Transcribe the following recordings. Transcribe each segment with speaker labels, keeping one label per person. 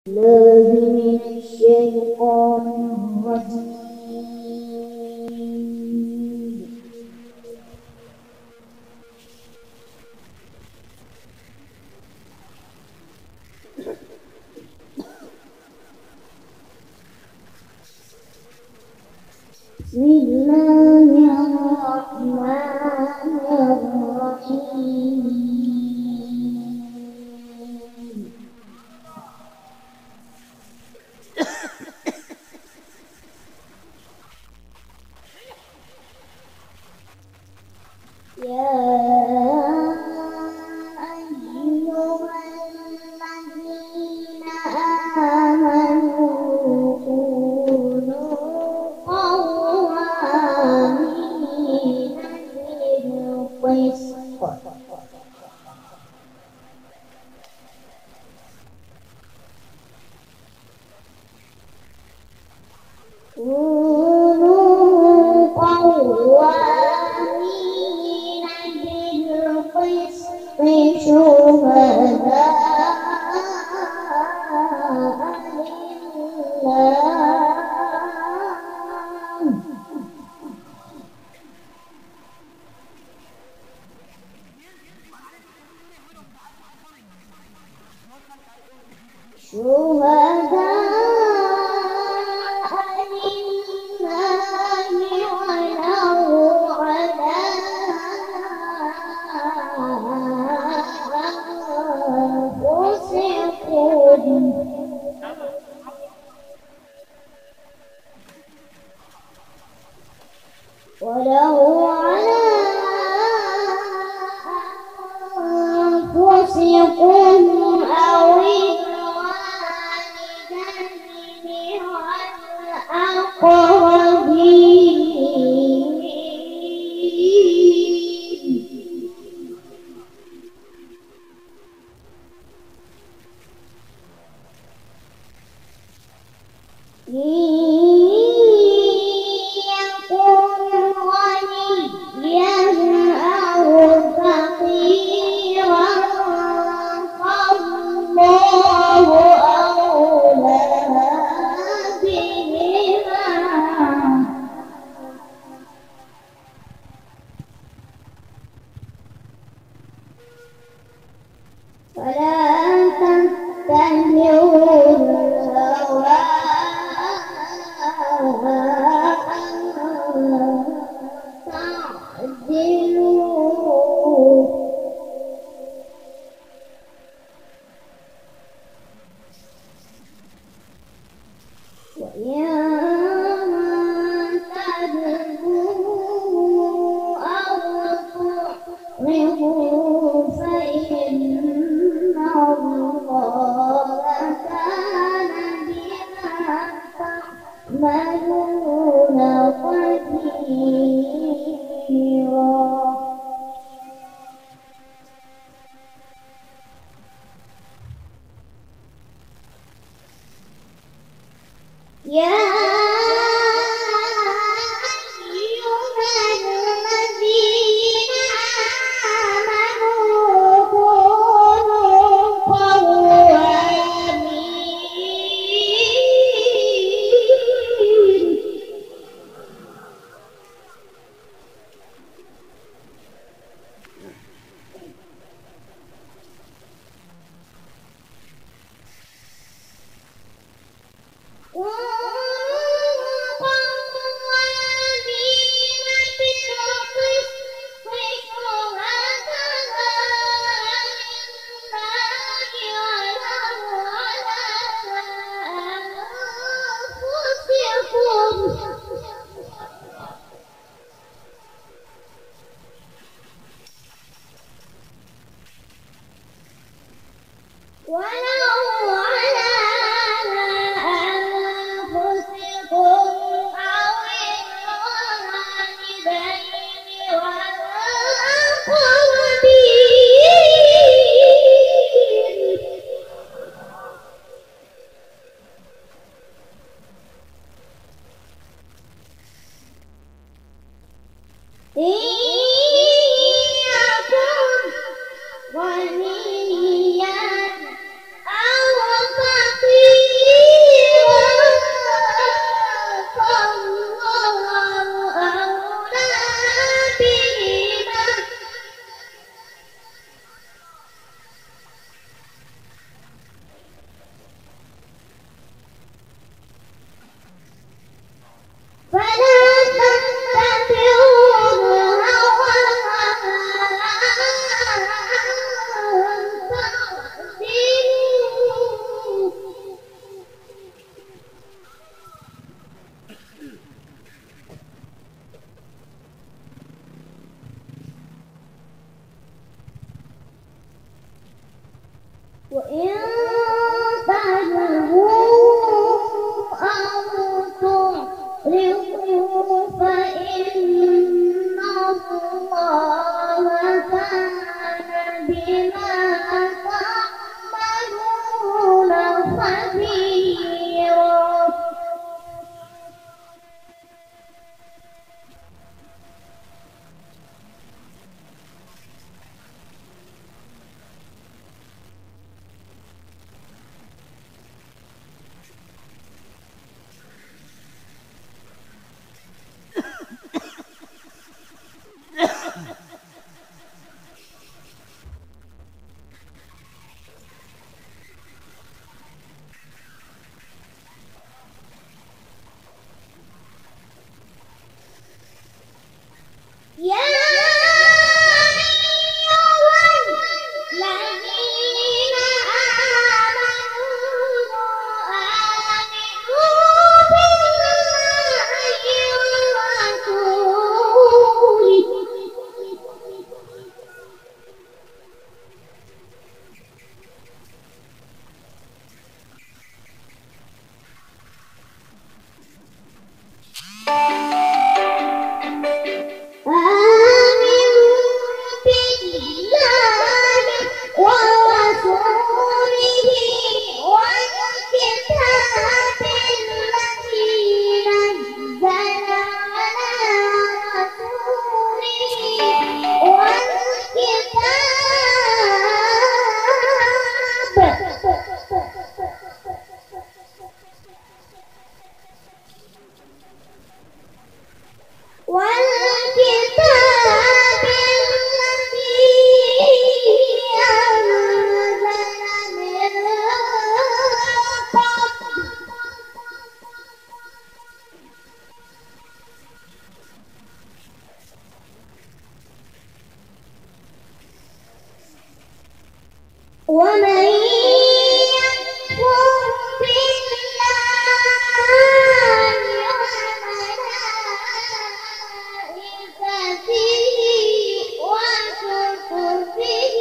Speaker 1: الله من الشيطان الرجيم. بسم الله الرحمن الرحيم. يا أيها الذين آمنوا كونوا قوامين بالقسط وله على أنفسكم أو الوالدين والأقربين فلا تتبعوا الهوى أن تعدلوا وإن تدعوا أو تعرضوا فإن الله كان بما تعملون خبيرا. يا أيها الذين آمنوا كونوا قوامين ولو على أنفسكم أو الوالدين والأقربين إن يكن غنيا أو فقيرا ومن يكفر بالله وملائكته وكتبه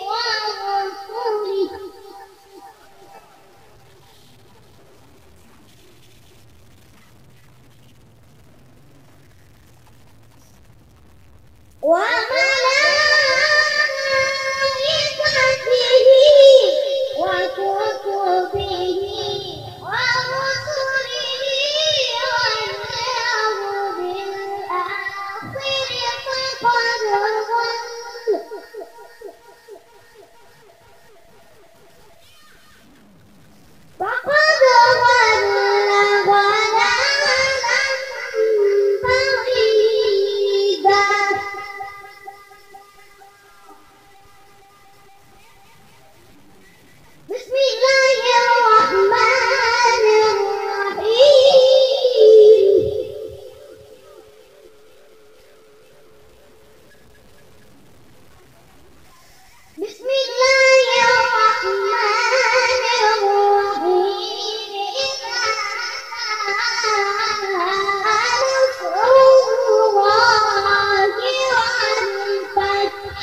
Speaker 1: ورسله فقد ضل ضلالا بعيدا بسم الله الرحمن الرحيم بسم الله الرحمن الرحيم إذا نصر الله والفتح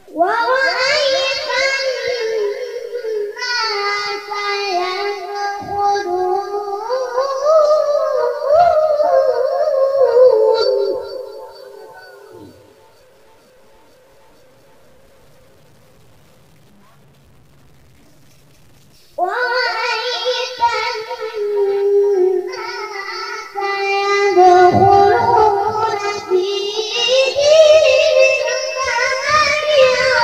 Speaker 1: ورأيت الناس يدخلون ورأيت الناس يدخلون في دين الله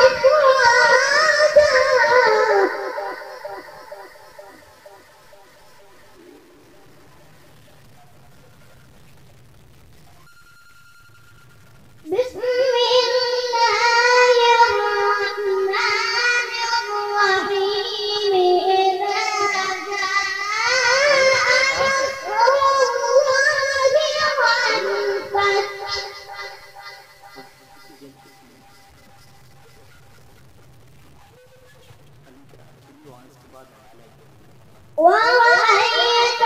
Speaker 1: أفواجا بسم الله الرحمن الرحيم إذا جاء نصر الله والفتح ورأيت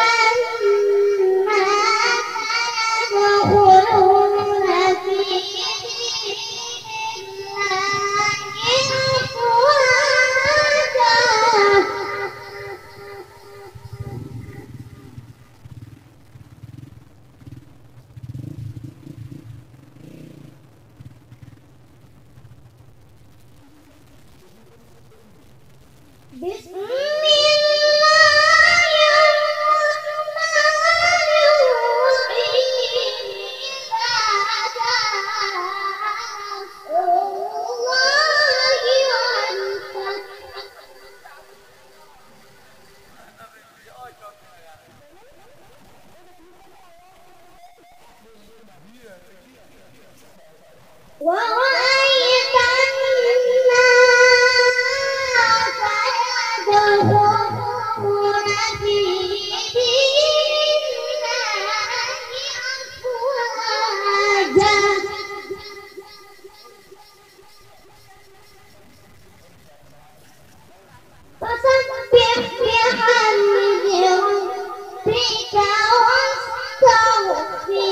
Speaker 1: الناس يدخلون في دين الله أفواجا بسم الله الرحمن الرحيم إذا جاء نصر الله والفتح ورأيت الناس يدخلون في دين الله أفواجا فسبح بحمد ربك واستغفره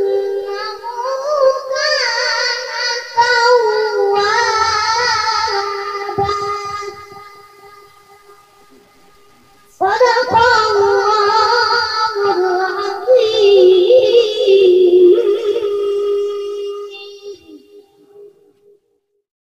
Speaker 1: إنه كان توابا صدق